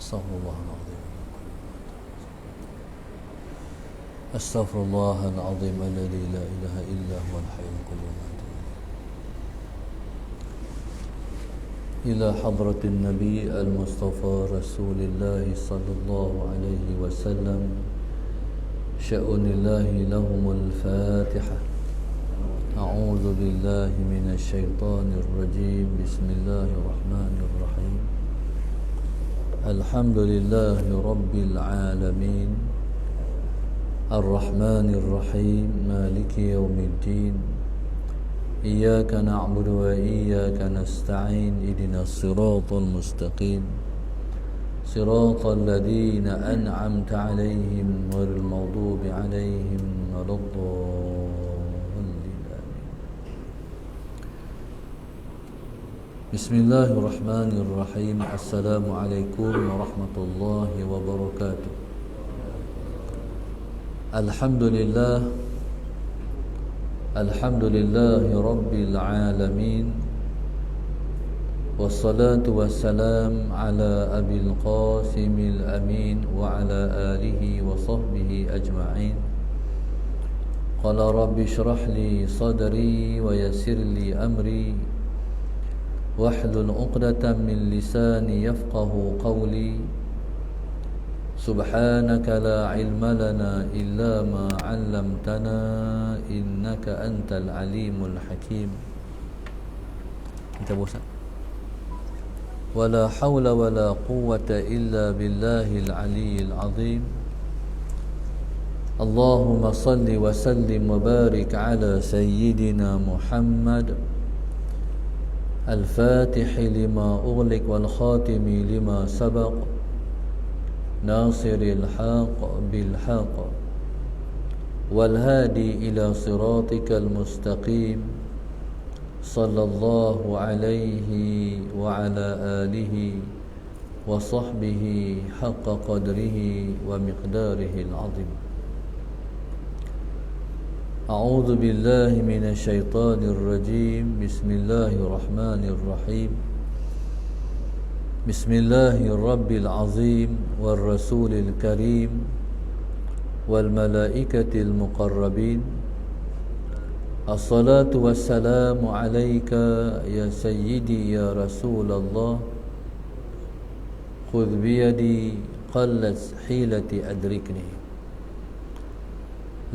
أستغفر الله العظيم الذي لا إله إلا هو الحي القيوم إلى حضرة النبي المصطفى رسول الله صلى الله عليه وسلم شأن الله لهم الفاتحة. أعوذ بالله من الشيطان الرجيم. بسم الله الرحمن الرحيم. الحمد لله رب العالمين الرحمن الرحيم مالك يوم الدين إياك نعبد وإياك نستعين اهدنا الصراط المستقيم صراط الذين أنعمت عليهم غير المغضوب عليهم ولا الضالين آمين. بسم الله الرحمن الرحيم. السلام عليكم ورحمة الله وبركاته. Alhamdulillah Rabbil Alamin. Wassalatu wassalam ala Abil Qasimil Amin wa ala alihi wa sahbihi ajma'in. Qala rabbi shrah li sadri wa yassir li amri wahlul 'uqdatam min lisani yafqahu qawli. Subhanaka la ilma lana illa ma 'allamtana innaka antal alimul hakim. Kita bosan. Wala haula wala quwwata illa billahil aliyyil azim. Allahumma salli wa sallim wa barik ala sayyidina Muhammad al-fatih lima ughliq wal khatimi lima sabaq ناصر الحق بالحق والهادي إلى صراطك المستقيم صلى الله عليه وعلى آله وصحبه حق قدره ومقداره العظيم. أعوذ بالله من الشيطان الرجيم. بسم الله الرحمن الرحيم. بسم الله الرب العظيم والرسول الكريم والملائكة المقربين. الصلاة والسلام عليك يا سيدي يا رسول الله. خذ بيدي قلت حيلتي أدركني.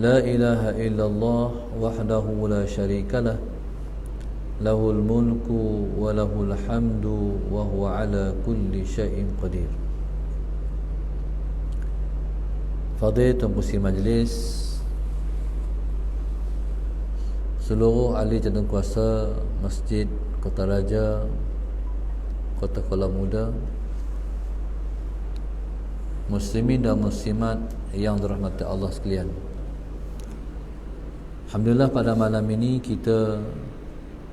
لا إله إلا الله وحده لا شريك له Lahul mulku wa lahul hamdu wa huwa ala kulli syai'in qadir. Fadhil Tuan Pengerusi Majlis, seluruh ahli jawatankuasa Masjid Kota Raja, Kota Kuala Muda, muslimin dan muslimat yang dirahmati Allah sekalian. Alhamdulillah, pada malam ini kita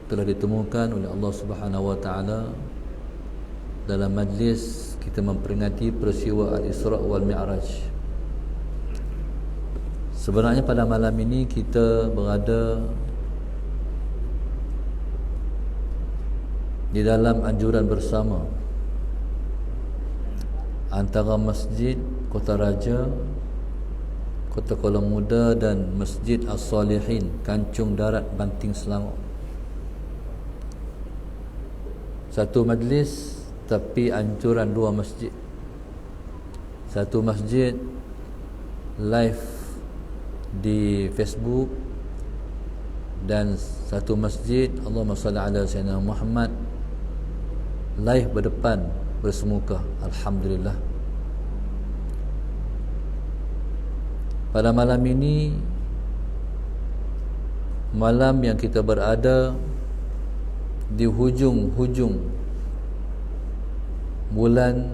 telah ditemukan oleh Allah Subhanahu wa taala dalam majlis kita memperingati peristiwa Al-Isra' wal Mi'raj. Sebenarnya pada malam ini kita berada di dalam anjuran bersama antara Masjid Kota Raja, Kota Kuala Muda dan Masjid As-Salihin, Kancung Darat, Banting, Selangor. Satu majlis tapi anjuran dua masjid. Satu masjid live di Facebook dan satu masjid Allahumma salli ala sayyidina Muhammad live berdepan bersemuka. Alhamdulillah. Pada malam ini, malam yang kita berada di hujung-hujung bulan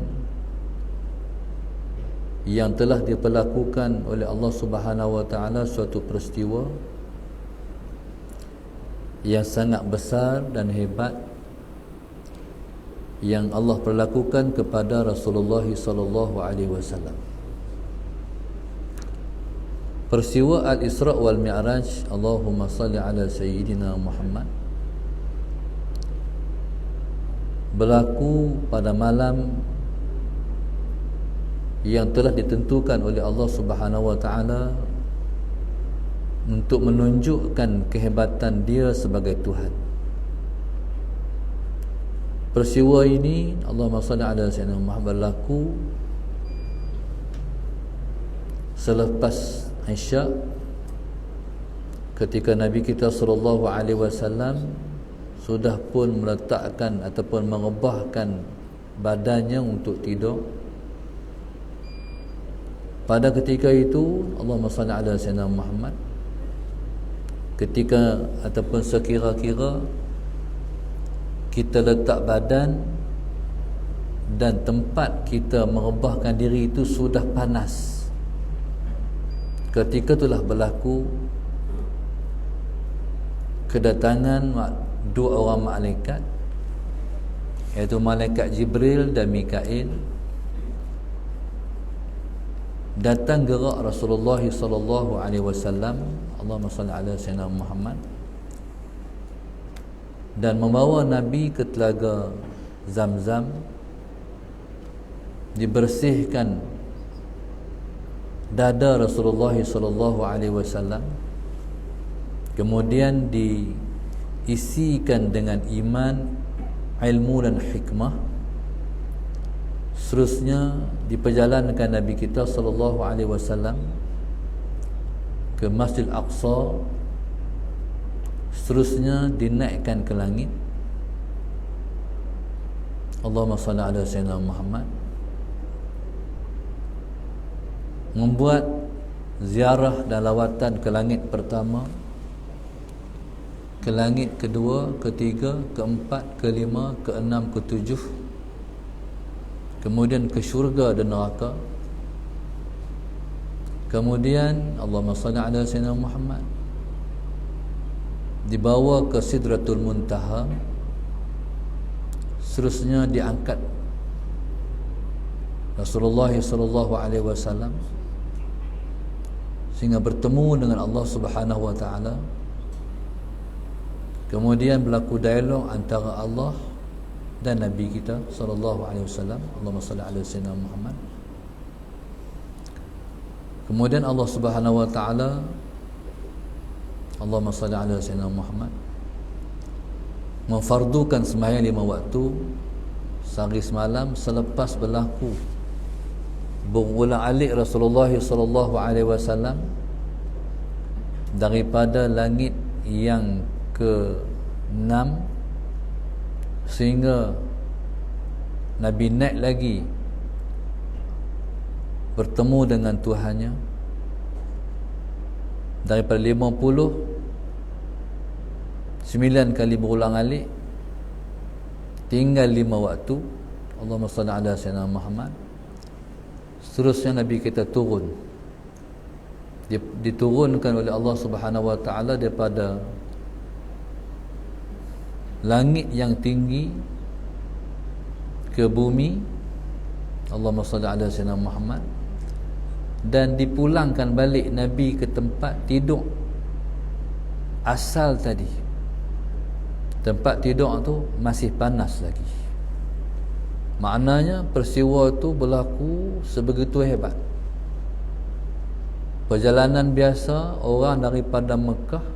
yang telah diperlakukan oleh Allah Subhanahu wa taala suatu peristiwa yang sangat besar dan hebat yang Allah perlakukan kepada Rasulullah sallallahu alaihi wasallam. Peristiwa Al-Isra' wal Mi'raj, Allahumma salli ala sayyidina Muhammad, berlaku pada malam yang telah ditentukan oleh Allah Subhanahu wa taala untuk menunjukkan kehebatan dia sebagai Tuhan. Peristiwa ini Allahumma salli ala sayyidina Muhammad berlaku selepas Isya, ketika Nabi kita sallallahu alaihi wasallam sudah pun meletakkan ataupun mengebahkan badannya untuk tidur. Pada ketika itu Allahumma salli ala sayyidina Muhammad, ketika ataupun sekira-kira kita letak badan dan tempat kita mengebahkan diri itu sudah panas, ketika itulah berlaku kedatangan dua orang malaikat, iaitu malaikat Jibril dan Mikail, datang gerak Rasulullah sallallahu alaihi wasallam, Allahumma salli ala sayyidina Muhammad, dan membawa Nabi ke telaga Zamzam, dibersihkan dada Rasulullah sallallahu alaihi wasallam, kemudian diisikan dengan iman, ilmu dan hikmah. Seterusnya diperjalankan Nabi kita sallallahu alaihi wasallam ke Masjid Aqsa. Seterusnya dinaikkan ke langit. Allahumma salli ala sayyidina Muhammad. Membuat ziarah dan lawatan ke langit pertama, ke langit kedua, ketiga, keempat, kelima, keenam, ketujuh, kemudian ke syurga dan neraka. Kemudian Allahumma salli ala sayyidina Muhammad dibawa ke Sidratul Muntaha. Seterusnya diangkat Rasulullah sallallahu alaihi wasallam sehingga bertemu dengan Allah Subhanahu wa taala. Kemudian berlaku dialog antara Allah dan Nabi kita sallallahu alaihi wasallam. Allahumma salli ala sayyidina Muhammad. Kemudian Allah Subhanahu wa taala, Allahumma salli ala sayyidina Muhammad, memfardukan sembahyang 5 waktu sehari semalam selepas berlaku berulang-alik Rasulullah sallallahu alaihi wasallam daripada langit yang ke-6 sehingga Nabi naik lagi bertemu dengan Tuhannya. Daripada 9 kali berulang-alik tinggal 5 waktu. Allahumma salli ala sayyidina Muhammad. Seterusnya Nabi kita turun, diturunkan oleh Allah Subhanahu wa taala daripada langit yang tinggi ke bumi. Allahumma salli ala sayyidina Muhammad. Dan dipulangkan balik Nabi ke tempat tidur asal tadi. Tempat tidur tu masih panas lagi. Maknanya peristiwa itu berlaku sebegitu hebat. Perjalanan biasa orang daripada Mekah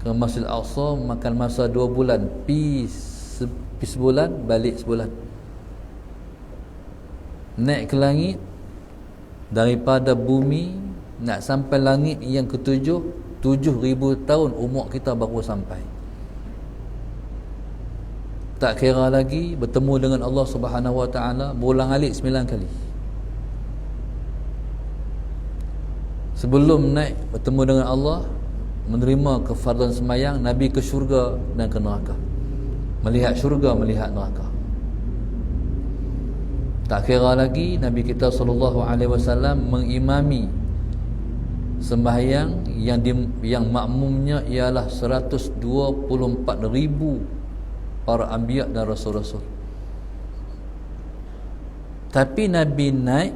ke Masjid Al-Aqsa makan masa 2 bulan, pi sebulan, balik sebulan. Naik ke langit, daripada bumi nak sampai langit yang ke-7, 7,000 tahun umur kita baru sampai. Tak kira lagi bertemu dengan Allah Subhanahu wa taala berulang-alik 9 kali. Sebelum naik bertemu dengan Allah, menerima kefarduan sembahyang, Nabi ke syurga dan ke neraka. Melihat syurga, melihat neraka. Tak kira lagi Nabi kita sallallahu alaihi wasallam mengimami sembahyang yang makmumnya ialah 124,000 para anbiya dan rasul-rasul. Tapi Nabi naik,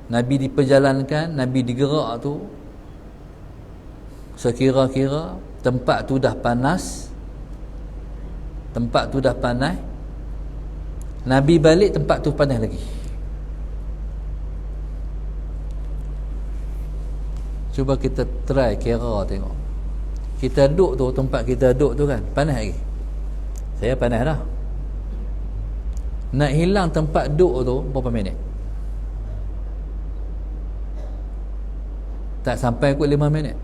Nabi diperjalankan, Nabi digerak tu, sekira-kira tempat tu dah panas, Nabi balik, tempat tu panas lagi. Cuba kita try kira tengok. Kita duduk tu, tempat kita duduk tu kan panas lagi. Saya panas dah. Nak hilang tempat duduk tu berapa minit? Tak sampai kot 5 minit.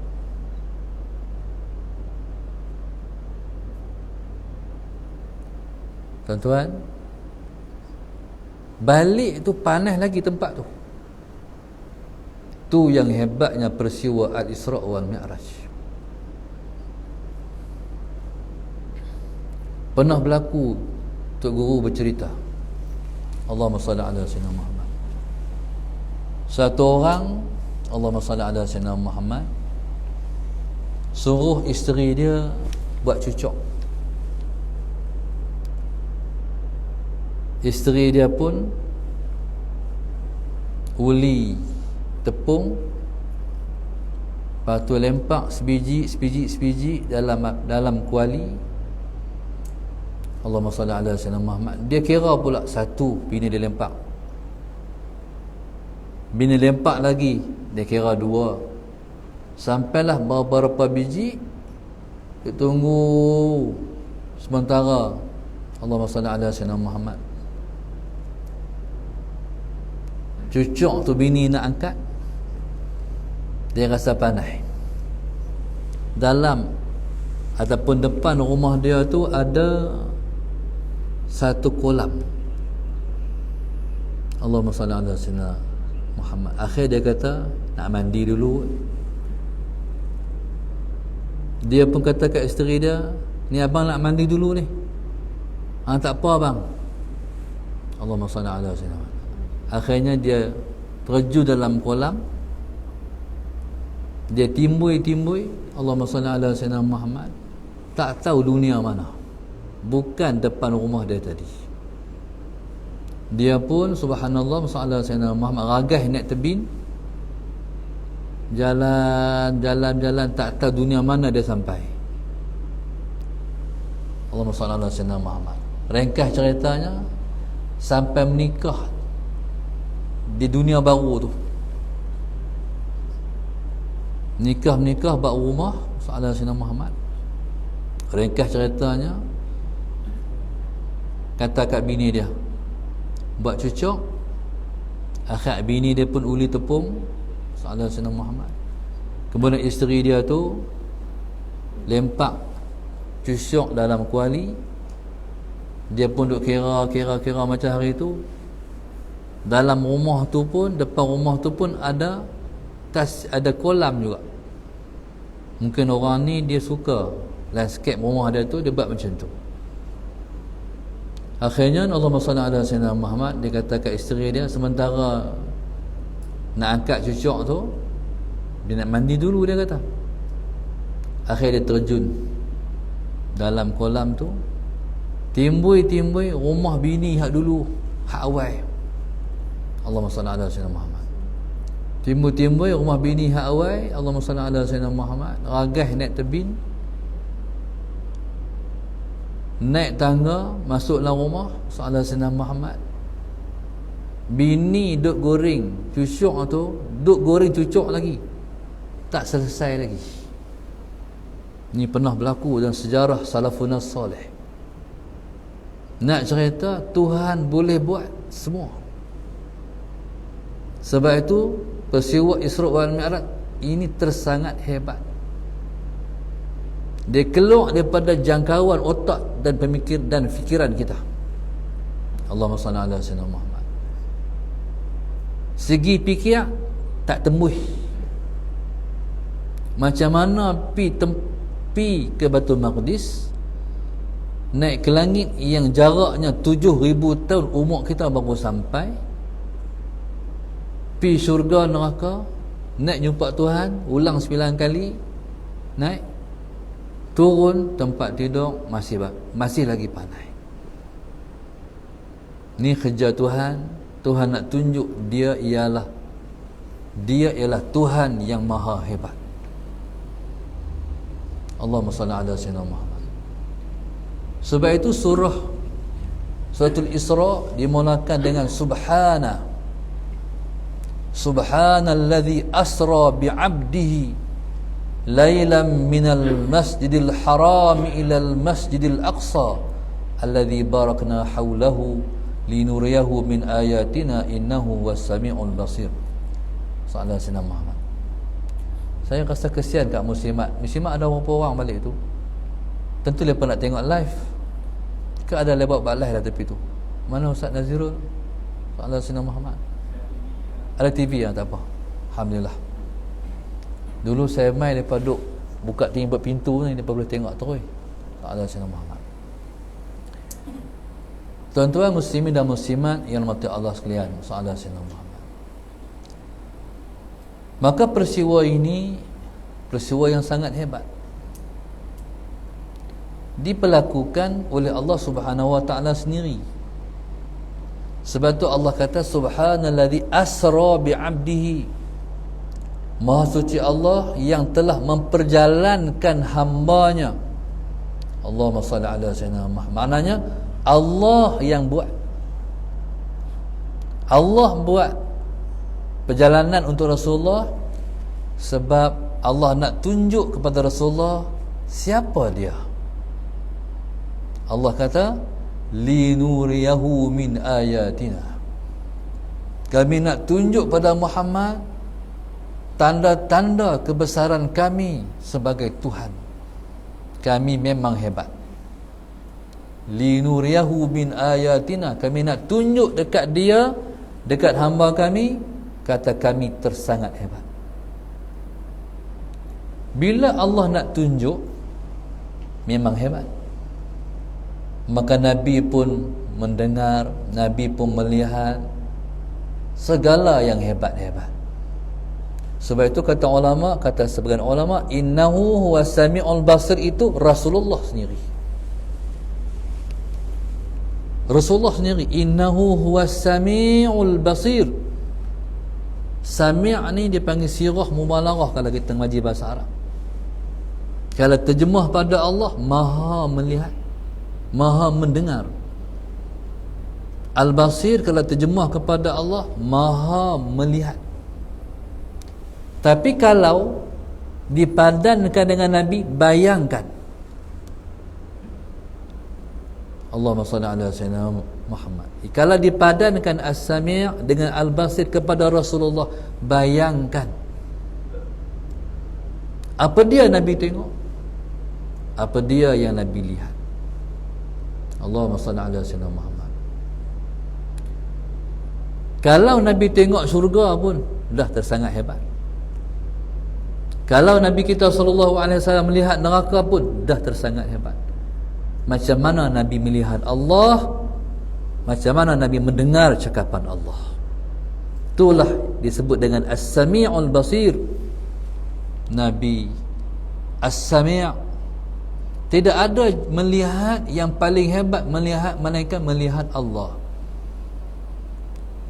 Tuan-tuan, balik tu panas lagi tempat tu. Tu yang hebatnya peristiwa Al-Isra' wal Mi'raj. Pernah berlaku, Tok Guru bercerita, Allahumma salli ala sayyidina Muhammad. Satu orang, Allahumma salli ala sayyidina Muhammad, suruh isteri dia buat cucuk. Isteri dia pun uli tepung, lepas tu lempak sebiji dalam kuali. Allahumma salli ala sayyidina Muhammad. Dia kira pula satu bini dia lempak, bini lempak lagi, dia kira 2, sampailah beberapa biji. Dia tunggu sementara. Allahumma salli ala sayyidina Muhammad. Cucuk tu bini nak angkat, dia rasa panas. Dalam ataupun depan rumah dia tu ada satu kolam. Allahumma salli ala sayyidina Muhammad. Akhir dia kata nak mandi dulu. Dia pun kata kat isteri dia, ni abang nak mandi dulu ni. Tak apa abang. Allahumma salli ala sayyidina Muhammad. Akhirnya dia terjun dalam kolam. Dia timbui Allahumma salli ala sayyidina Muhammad. Tak tahu dunia mana, bukan depan rumah dia tadi. Dia pun subhanallah sallallahu alaihi wasallam Muhammad ragah naik tebing. Jalan, tak tahu dunia mana dia sampai. Allahumma sallallahu alaihi wasallam Muhammad. Ringkas ceritanya, sampai menikah di dunia baru tu. Menikah bak rumah sallallahu alaihi wasallam Muhammad. Ringkas ceritanya, kata kat bini dia buat cucuk. Akhir bini dia pun uli tepung sallallahu alaihi wasallam Muhammad. Kemudian isteri dia tu lempak cucuk dalam kuali. Dia pun duk kira macam hari tu. Dalam rumah tu pun, depan rumah tu pun ada kolam juga. Mungkin orang ni dia suka landscape rumah dia tu, dia buat macam tu. Akhirnya Allahumma salli ala sayyidina Muhammad. Dia kata kat isteri dia, sementara nak angkat cucuk tu, dia nak mandi dulu, dia kata. Akhir dia terjun dalam kolam tu, timbui rumah bini hak dulu, hak awal. Allahumma salli ala sayyidina Muhammad. Timbui rumah bini hak awal. Allahumma salli ala sayyidina Muhammad. Ragah naik tebing, naik tangga, masuk dalam rumah sallallahu alaihi wasallam Muhammad. Bini duk goreng cucuk tu, duk goreng cucuk lagi, tak selesai lagi. Ni pernah berlaku dalam sejarah salafun salih. Nak cerita Tuhan boleh buat semua. Sebab itu peristiwa Isra' wal Mi'raj ini tersangat hebat. Dia keluar daripada jangkauan otak dan pemikir dan fikiran kita. Allahumma salli ala sayyidina Muhammad. Segi fikir tak tembus. Macam mana pi ke Baitul Maqdis, naik ke langit yang jaraknya 7,000 tahun umur kita baru sampai. Pi syurga neraka, naik jumpa Tuhan, ulang 9 kali, naik, turun tempat tidur, masih lagi panas. Ni kerja Tuhan. Tuhan nak tunjuk dia ialah Tuhan yang maha hebat. Allahumma salli ala sayyidina Muhammad. Sebab itu Suratul Isra dimulakan dengan Subhanalladzi asra bi'abdihi lailan minal masjidil haram ilal masjidil aqsa alladzi barakna haulahu linuriyahu min ayatina innahu was-sami'ul basir. Sallallahu alaihi Muhammad. Saya rasa kesian kat muslimat ada berapa orang balik tu. Tentu mereka nak tengok live. Ke ada lebat live lah tepi tu. Mana Ustaz Nazirul? Sallallahu alaihi Muhammad. Ada TV yang tak apa. Alhamdulillah. Dulu saya main depa duk buka timbuk pintu ni, depa boleh tengok terus. Sallallahu alaihi Muhammad. Tuan-tuan muslimin dan muslimat yang dirahmati Allah sekalian, sallallahu alaihi Muhammad. Maka peristiwa ini peristiwa yang sangat hebat, diperlakukan oleh Allah Subhanahu wa taala sendiri. Sebab tu Allah kata subhanalladzi asra bi'abdihi, Maha suci Allah yang telah memperjalankan hambanya. Allahumma salli ala sayyidina Muhammad. Maknanya Allah yang buat. Allah buat perjalanan untuk Rasulullah sebab Allah nak tunjuk kepada Rasulullah siapa dia. Allah kata linuriyahu min ayatina, kami nak tunjuk pada Muhammad tanda-tanda kebesaran kami sebagai Tuhan. Kami memang hebat. Linuriyahu min ayatina, kami nak tunjuk dekat dia, dekat hamba kami, kata kami tersangat hebat. Bila Allah nak tunjuk memang hebat, maka Nabi pun mendengar, Nabi pun melihat segala yang hebat-hebat. Sebab itu kata ulama, kata sebagian ulama, innahu huwas sami'ul basir, itu Rasulullah sendiri. Rasulullah sendiri, innahu huwas sami'ul basir. Sami' ni dipanggil sirah mubalarah kalau kita ngaji bahasa Arab. Kalau terjemah pada Allah, maha melihat, maha mendengar. Al-Basir kalau terjemah kepada Allah, maha melihat. Tapi kalau dipadankan dengan Nabi, bayangkan. Allahumma salli ala sayyidina Muhammad. Kalau dipadankan As-Sami' dengan Al-Basir kepada Rasulullah, bayangkan. Apa dia Nabi tengok? Apa dia yang Nabi lihat? Allahumma salli ala sayyidina Muhammad. Kalau Nabi tengok syurga pun dah tersangat hebat. Kalau Nabi kita sallallahu alaihi wasallam melihat neraka pun dah tersangat hebat. Macam mana Nabi melihat Allah, macam mana Nabi mendengar cakapan Allah. Itulah disebut dengan As-Sami'ul Basir. Nabi As-Sami'. Tidak ada melihat yang paling hebat melihat malaikat, melihat Allah.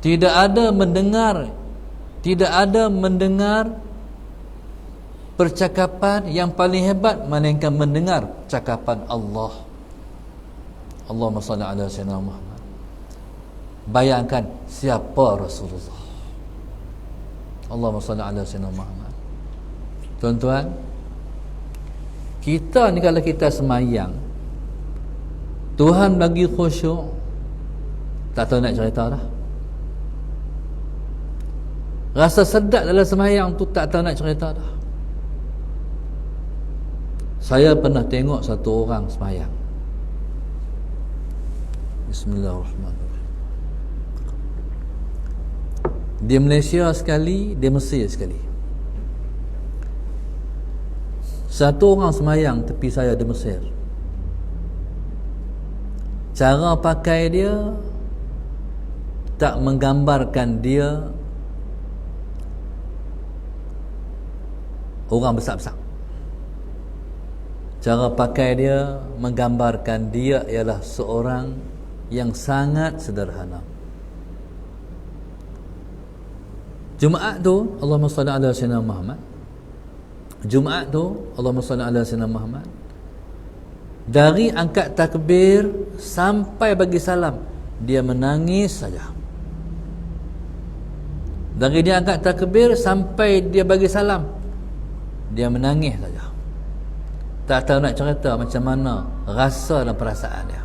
Tidak ada mendengar, tidak ada mendengar percakapan yang paling hebat melainkan mendengar cakapan Allah. Allahumma salli ala sayyidina Muhammad. Bayangkan siapa Rasulullah. Allahumma salli ala sayyidina Muhammad. Tuan-tuan, kita ni kalau kita semayang, Tuhan bagi khusyuk, tak tahu nak cerita dah. Rasa sedap dalam semayang tu tak tahu nak cerita dah. Saya pernah tengok satu orang semayang. Bismillahirrahmanirrahim. Dia Malaysia sekali, dia Mesir sekali. Satu orang semayang tepi saya di Mesir. Cara pakai dia tak menggambarkan dia orang besar-besar. Cara pakai dia menggambarkan dia ialah seorang yang sangat sederhana. Jumaat tu, Allahumma salli ala sayyidina Muhammad. Jumaat tu, Allahumma salli ala sayyidina Muhammad. Dari angkat takbir sampai bagi salam, dia menangis saja. Dari dia angkat takbir sampai dia bagi salam, dia menangis saja. Tak tahu nak cerita macam mana rasa dan perasaan dia.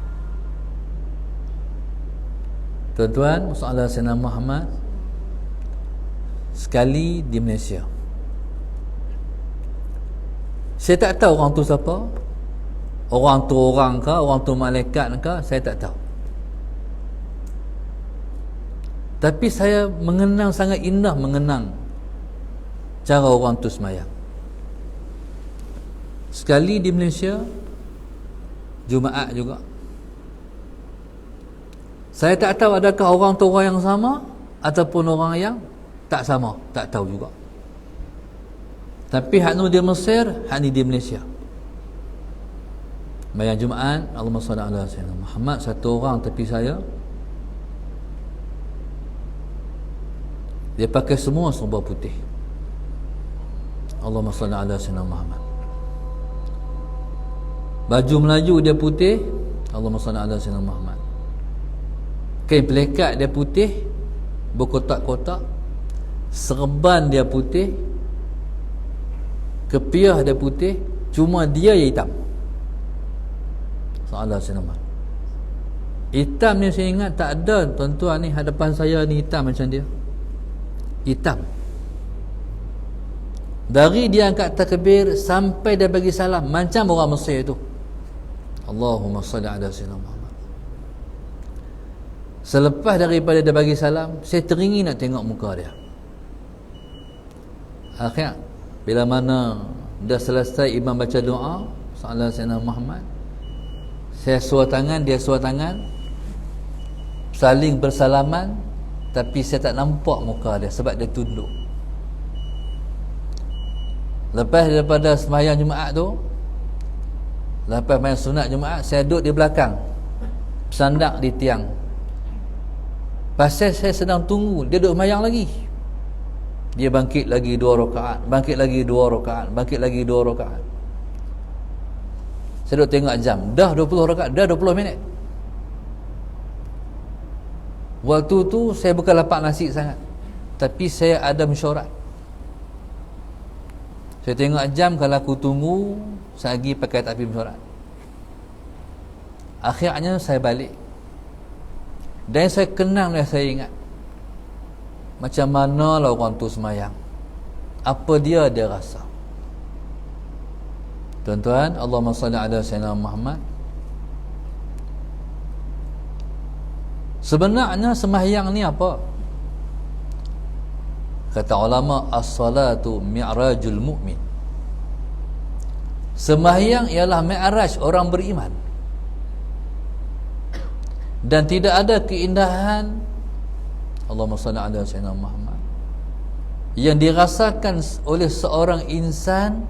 Tuan-tuan, masalah Sayyidina Muhammad sekali di Malaysia. Saya tak tahu orang tu siapa. Orang tu orang ke, orang tu malaikat ke, saya tak tahu. Tapi saya mengenang, sangat indah mengenang cara orang tu semayang. Sekali di Malaysia, Jumaat juga. Saya tak tahu adakah orang tu orang yang sama ataupun orang yang tak sama, tak tahu juga. Tapi hak ni di Mesir, hak ni di Malaysia. Bayang Jumaat, Allahumma salli ala sayyidina Muhammad, satu orang tepi saya, dia pakai semua serba putih. Allahumma salli ala sayyidina Muhammad. Baju Melayu dia putih, Allahumma salli ala sayyidina Muhammad. Kain pelekat dia putih, berkotak-kotak. Serban dia putih, kepiah dia putih, cuma dia yang hitam. Salah senama. Hitam ni saya ingat tak ada tuan-tuan ni hadapan saya ni hitam macam dia. Hitam. Dari dia angkat takbir sampai dia bagi salam macam orang Mesir tu. Allahumma salli ala sayyidina Muhammad. Selepas daripada dia bagi salam, saya teringin nak tengok muka dia. Akhirnya bila mana dah selesai imam baca doa sallallahu alaihi wasallam Muhammad, saya suar tangan, dia suar tangan, saling bersalaman, tapi saya tak nampak muka dia sebab dia tunduk. Lepas daripada sembahyang Jumaat tu, lepas main sunat Jumaat, saya duduk di belakang, bersandak di tiang. Pasal saya sedang tunggu, dia duduk sembahyang lagi. Dia bangkit lagi 2 rakaat, bangkit lagi 2 rakaat, bangkit lagi 2 rakaat. Saya duduk tengok jam, dah 20 rakaat, dah 20 minit. Waktu tu saya bukan lapar nasi sangat, tapi saya ada mesyuarat. Saya tengok jam, kalau aku tunggu saya pergi pakai tapi mesyuarat. Akhirnya saya balik, dan saya kenang dan saya ingat macam mana lah orang tu semayang, apa dia rasa. Tuan-tuan, Allahumma salli ala sayyidina Muhammad. Sebenarnya sembahyang ni apa? Kata ulama, as-salatu mi'rajul mu'min. Sembahyang ialah mi'raj orang beriman. Dan tidak ada keindahan, Allahumma salli ala sayyidina Muhammad, yang dirasakan oleh seorang insan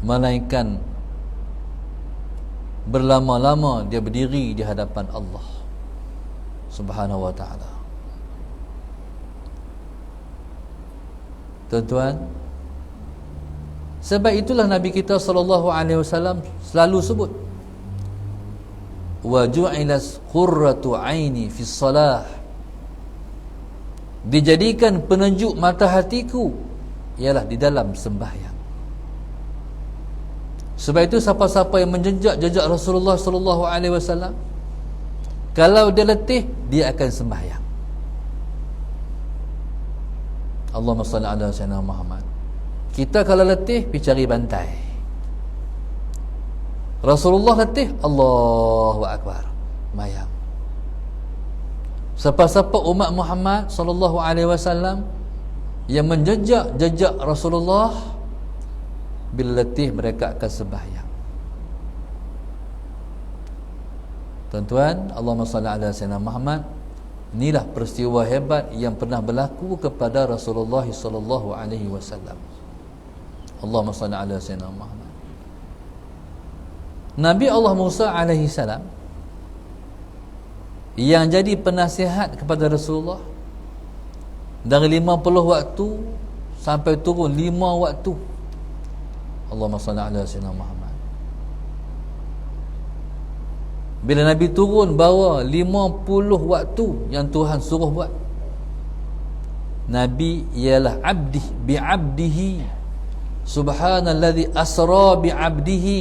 melainkan berlama-lama dia berdiri di hadapan Allah Subhanahu wa ta'ala. Tuan-tuan, sebab itulah Nabi kita sallallahu alaihi wasallam selalu sebut, wa ju'ilas qurratu aini fi salah, dijadikan penejuk mata hatiku ialah di dalam sembahyang. Sebab itu siapa-siapa yang menjejak Rasulullah sallallahu alaihi wasallam, kalau dia letih, dia akan sembahyang. Allahumma salli ala sayyidina Muhammad. Kita kalau letih, pergi cari bantai. Rasulullah letih, Allahu akbar, mayang. Siapa-siapa umat Muhammad sallallahu alaihi wasallam yang menjejak Rasulullah, bila letih mereka akan sembahyang. Tuan-tuan, Allahumma salli ala sayyidina Muhammad. Inilah peristiwa hebat yang pernah berlaku kepada Rasulullah sallallahu alaihi wasallam. Allahumma salli ala sayyidina Muhammad. Nabi Allah Musa alaihi salam yang jadi penasihat kepada Rasulullah dari 50 waktu sampai turun 5 waktu. Allahumma salli ala sayyidina Muhammad. Bila Nabi turun bawa 50 waktu yang Tuhan suruh buat. Nabi ialah abdi bi'abdihi, subhanalladzi asra bi'abdihi.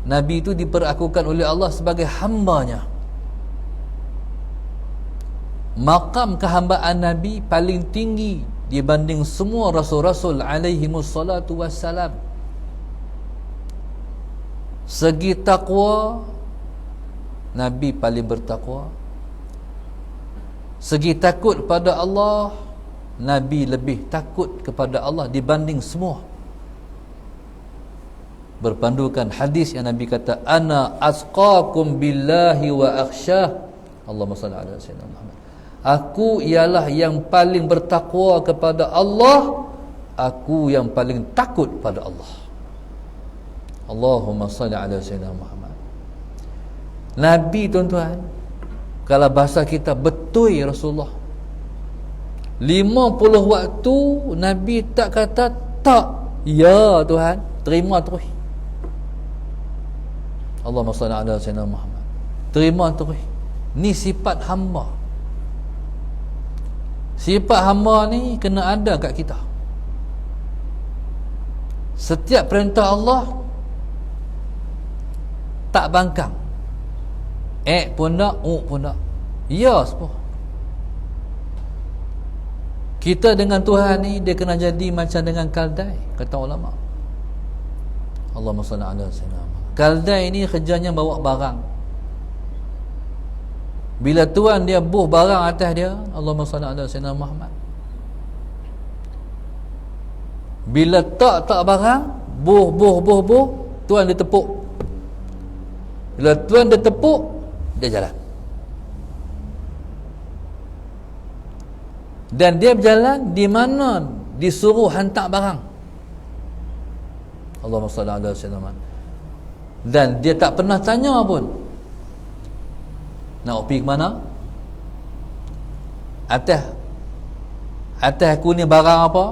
Nabi itu diperakukan oleh Allah sebagai hambanya. Maqam kehambaan Nabi paling tinggi dibanding semua rasul-rasul alaihimus salatu wassalam. Segi takwa, Nabi paling bertakwa. Segi takut pada Allah, Nabi lebih takut kepada Allah dibanding semua. Berpandukan hadis yang Nabi kata, ana asqakum billahi wa akhsyah. Allahumma salli ala sayyidina Muhammad. Aku ialah yang paling bertakwa kepada Allah, aku yang paling takut pada Allah. Allahumma salli ala sayyidina Muhammad. Nabi, tuan-tuan, kalau bahasa kita, betul Rasulullah. 50 waktu Nabi tak kata tak. Ya Tuhan, terima terus. Allahumma salli ala sayyidina Muhammad. Terima terus. Ni sifat hamba. Sifat hamba ni kena ada kat kita. Setiap perintah Allah tak bangkang. Pun tak, pun tak. Ya semua. Kita dengan Tuhan ni, dia kena jadi macam dengan kaldai, kata ulama. Allahumma salli ala sayyidina Muhammad. Kaldai ni kerjanya bawa barang. Bila Tuhan dia buh barang atas dia, Allahumma salli ala sayyidina Muhammad. Bila tak barang, buh, Tuhan dia tepuk. Bila Tuhan dia tepuk, dia jalan. Dan dia berjalan di mana disuruh hantar barang. Allahumma salli ala sayyidina Muhammad. Dan dia tak pernah tanya pun, nak pergi ke mana? Atas aku ni barang apa?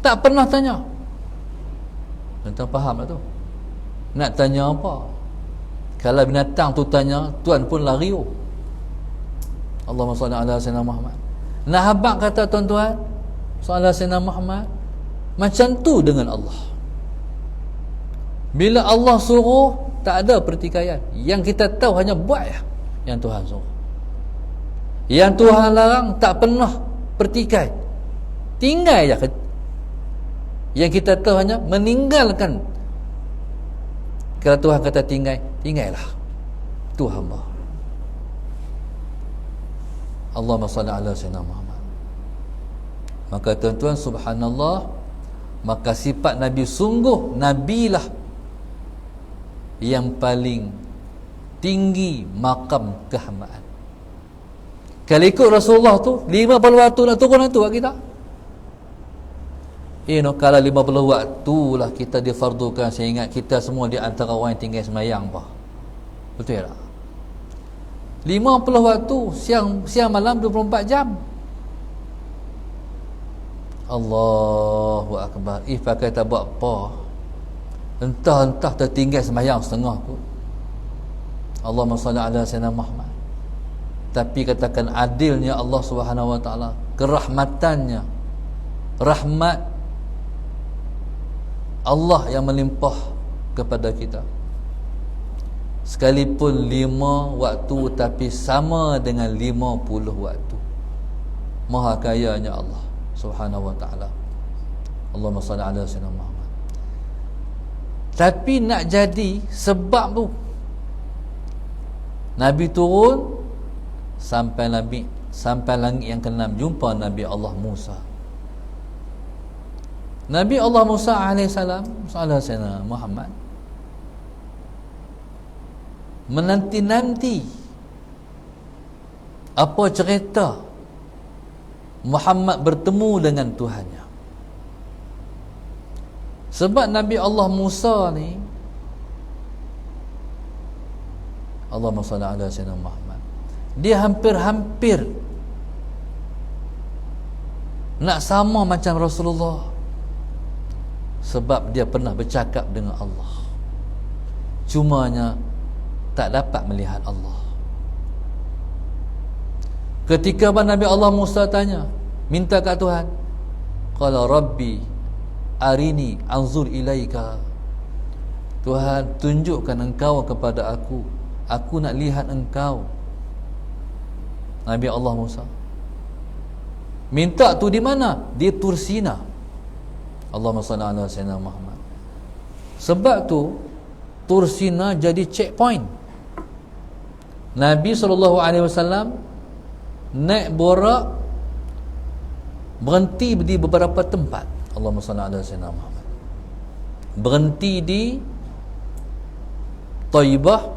Tak pernah tanya. Tuan faham tak tu? Nak tanya apa? Kalau binatang tu tanya, Tuan pun lari. Allahumma salli ala sayyidina Muhammad. Nak habaq kata tuan-tuan, sallallahu alaihi wasallam Muhammad, macam tu dengan Allah. Bila Allah suruh, tak ada pertikaian. Yang kita tahu hanya buat yang Tuhan suruh. Yang Tuhan larang tak pernah pertikai. Tinggal je. Yang kita tahu hanya meninggalkan. Kalau Tuhan kata tinggal, tinggallah. Tu hamba. Allahumma salli ala sayyidina Muhammad. Maka tuan-tuan, subhanallah, maka sifat Nabi, sungguh Nabilah yang paling tinggi makam kehambaan. Kalau ikut Rasulullah tu 50 waktu nak turun tu kita. Kalau 50 waktu lah kita difardukan, saya ingat kita semua di antara orang yang tinggal semayang apa. Betul tak? 50 waktu, siang malam 24 jam. Allahu akbar. Pakai tak buat apa. Entah tertinggal semayang setengah pun. Allahumma salli ala sayyidina Muhammad. Tapi katakan adilnya Allah Subhanahu wa taala, kerahmatannya, rahmat Allah yang melimpah kepada kita. Sekalipun 5 waktu, tapi sama dengan 50 waktu. Maha kayanya Allah Subhanahu wa ta'ala. Allahumma salli ala sayyidina Muhammad. Tapi nak jadi sebab tu, Nabi turun sampai langit yang ke-6, jumpa Nabi Allah Musa. Nabi Allah Musa alaihissalam, sallallahu alaihi wasallam Muhammad, menanti-nanti apa cerita Muhammad bertemu dengan Tuhannya. Sebab Nabi Allah Musa ni, Allahumma salli ala sayyidina Muhammad, dia hampir-hampir nak sama macam Rasulullah. Sebab dia pernah bercakap dengan Allah. Cumanya tak dapat melihat Allah. Ketika Nabi Allah Musa tanya, minta kat Tuhan, qala rabbi arini anzur ilaika, Tuhan tunjukkan engkau kepada aku nak lihat engkau. Nabi Allah Musa minta tu di mana? Di Tur Sina. Allahumma salli ala sayyidina Muhammad. Sebab tu Tur Sina jadi checkpoint. Nabi SAW naik borak, berhenti di beberapa tempat. Allahumma salli ala sayyidina Muhammad. Berhenti di Taibah,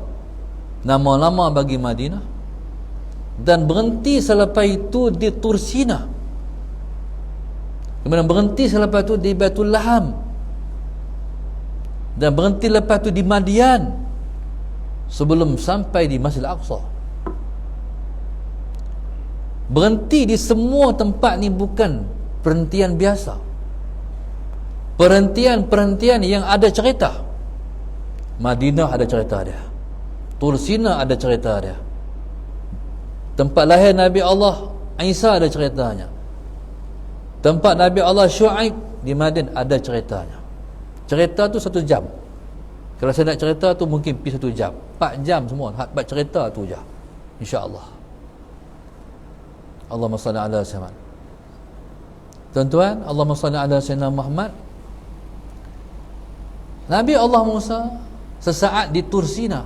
nama-nama bagi Madinah, dan berhenti selepas itu di Tur Sina. Kemudian berhenti selepas itu di Baitul Laham, dan berhenti lepas itu di Madian, sebelum sampai di Masjid Al-Aqsa. Berhenti di semua tempat ni bukan perhentian biasa, perhentian yang ada cerita. Madinah ada cerita dia, Tur Sina ada cerita dia, tempat lahir Nabi Allah Isa ada ceritanya, tempat Nabi Allah Syuaib di Madin ada ceritanya. Cerita tu 1 jam. Kalau saya nak cerita tu mungkin pergi 1 jam, 4 jam semua buat cerita tu je, insya-Allah. Allahumma salli ala sayyidina. Tuan-tuan, Allahumma salli ala sayyidina Muhammad. Nabi Allah Musa sesaat di Tur Sina.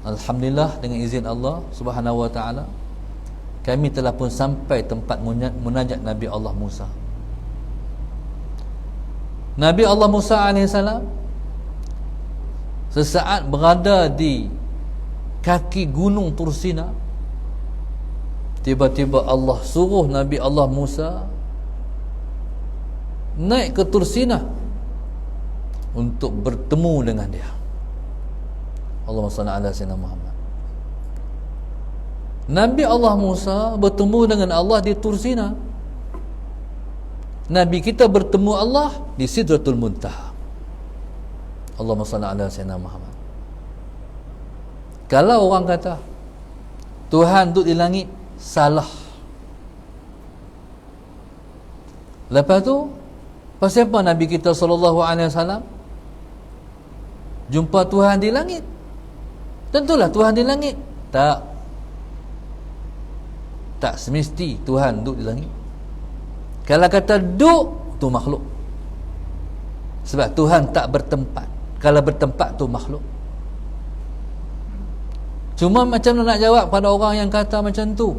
Alhamdulillah, dengan izin Allah Subhanahu wa taala, kami telah pun sampai tempat munajat Nabi Allah Musa. Nabi Allah Musa AS sesaat berada di kaki gunung Tur Sina. Tiba-tiba Allah suruh Nabi Allah Musa naik ke Tur Sina untuk bertemu dengan dia. Allahumma salli ala sayyidina Muhammad. Nabi Allah Musa bertemu dengan Allah di Tur Sina. Nabi kita bertemu Allah di Sidratul Muntaha. Allahumma salli ala sayyidina Muhammad. Kalau orang kata Tuhan duduk di langit, salah. Lepas tu pasal apa Nabi kita SAW jumpa Tuhan di langit? Tentulah Tuhan di langit. Tak semesti Tuhan duduk di langit. Kalau kata duduk, tu makhluk. Sebab Tuhan tak bertempat. Kalau bertempat, tu makhluk. Cuma macam mana nak jawab pada orang yang kata macam tu?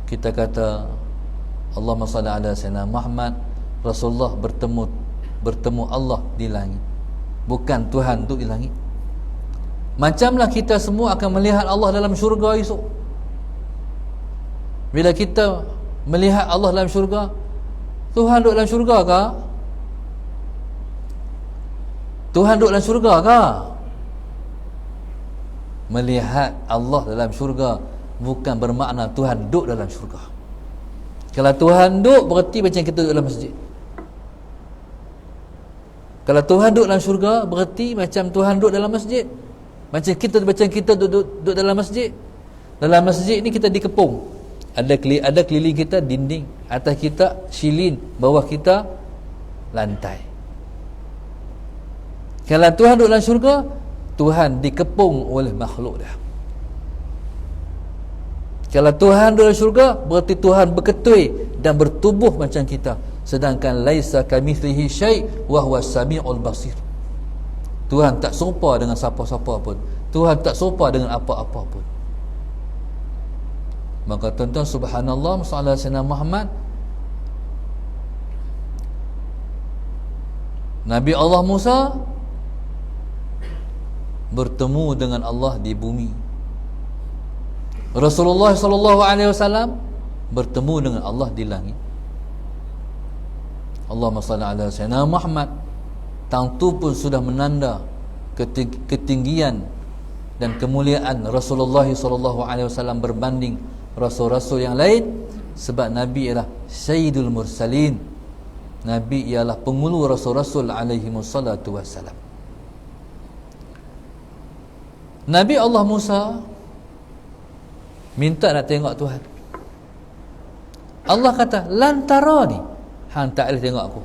Kita kata, Allahumma salli ala sayyidina Muhammad, Rasulullah bertemu Allah di langit, bukan Tuhan duduk di langit. Macamlah kita semua akan melihat Allah dalam syurga esok. Bila kita melihat Allah dalam syurga, Tuhan duduk dalam syurga ke? Tuhan duduk dalam syurga ke? Melihat Allah dalam syurga bukan bermakna Tuhan duduk dalam syurga. Kalau Tuhan duduk, berarti macam kita duduk dalam masjid. Kalau Tuhan duduk dalam syurga, berarti macam Tuhan duduk dalam masjid. Macam kita duduk dalam masjid. Dalam masjid ni kita dikepung. Ada keliling kita dinding, atas kita silin, bawah kita lantai. Kalau Tuhan duduk dalam syurga, Tuhan dikepung oleh makhluk dia. Kalau Tuhan duduk dalam syurga, berarti Tuhan berketui dan bertubuh macam kita. Sedangkan laisa kamitslihi syai' wa huwas samiul basir. Tuhan tak serupa dengan siapa-siapa pun. Tuhan tak serupa dengan apa-apa pun. Maka tuan-tuan, subhanallah, sallallahu alaihi wasallam Muhammad, Nabi Allah Musa bertemu dengan Allah di bumi. Rasulullah sallallahu alaihi wasallam bertemu dengan Allah di langit. Allahumma salli ala sayyidina Muhammad. Tentu pun sudah menanda ketinggian dan kemuliaan Rasulullah sallallahu alaihi wasallam berbanding rasul-rasul yang lain, sebab Nabi ialah Sayyidul Mursalin. Nabi ialah penghulu rasul-rasul alaihi wassalatu wassalam. Nabi Allah Musa minta nak tengok Tuhan. Allah kata, lan tarani, hang tak boleh tengok aku,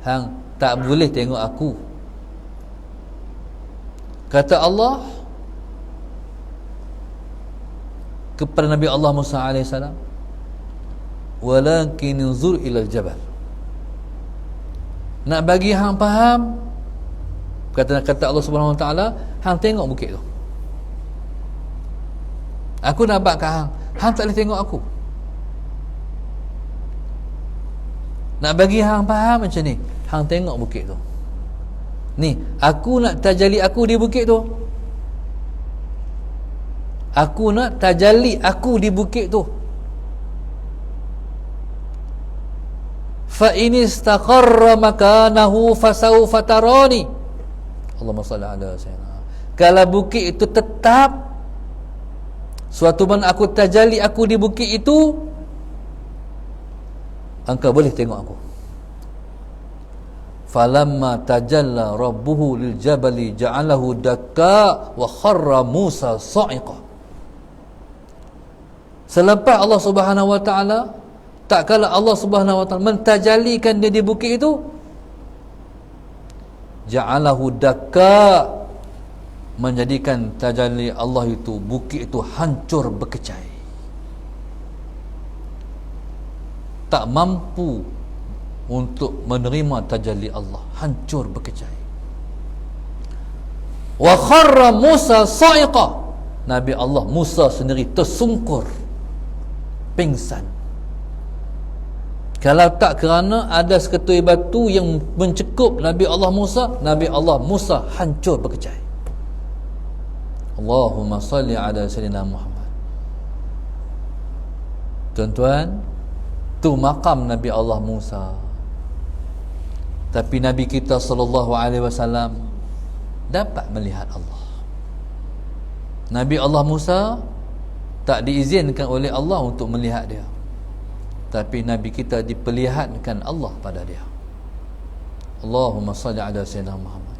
hang tak boleh tengok aku. Kata Allah kepada Nabi Allah Musa AS, walakin unzur ilal jabal. Nak bagi hang faham, kata Allah Subhanahu Wa Taala, hang tengok bukit tu. Aku nak buat kat hang, hang tak boleh tengok aku. Nak bagi hang faham macam ni, hang tengok bukit tu. Ni, aku nak tajalli aku di bukit tu. Aku nak tajalli aku di bukit tu. Fa in istaqarra makanahu fasawfa tarani. Allahumma salli ala sayyidina. Kalau bukit itu tetap, suatu mana aku tajalli aku di bukit itu, engkau boleh tengok aku. Falamma tajalla rabbuhu lil jabali ja'alahu dakka wa kharra Musa sa'iqa. Selepas Allah Subhanahu Wa Taala, tak kala Allah Subhanahu Wa Taala mentajalikan dia di bukit itu, ja'alahu dakka, menjadikan tajalli Allah itu, bukit itu hancur berkecai, tak mampu untuk menerima tajalli Allah, hancur berkecai. Wa kharra Musa sa'iqa, Nabi Allah Musa sendiri tersungkur, pingsan. Kalau tak kerana ada seketui batu yang mencekup Nabi Allah Musa hancur berkecai. Allahumma salli ala sayyidina Muhammad. Tuan-tuan, tu maqam Nabi Allah Musa. Tapi Nabi kita sallallahu alaihi wasallam dapat melihat Allah. Nabi Allah Musa tak diizinkan oleh Allah untuk melihat dia, tapi Nabi kita diperlihatkan Allah pada dia. Allahumma salli ala sayyidina Muhammad.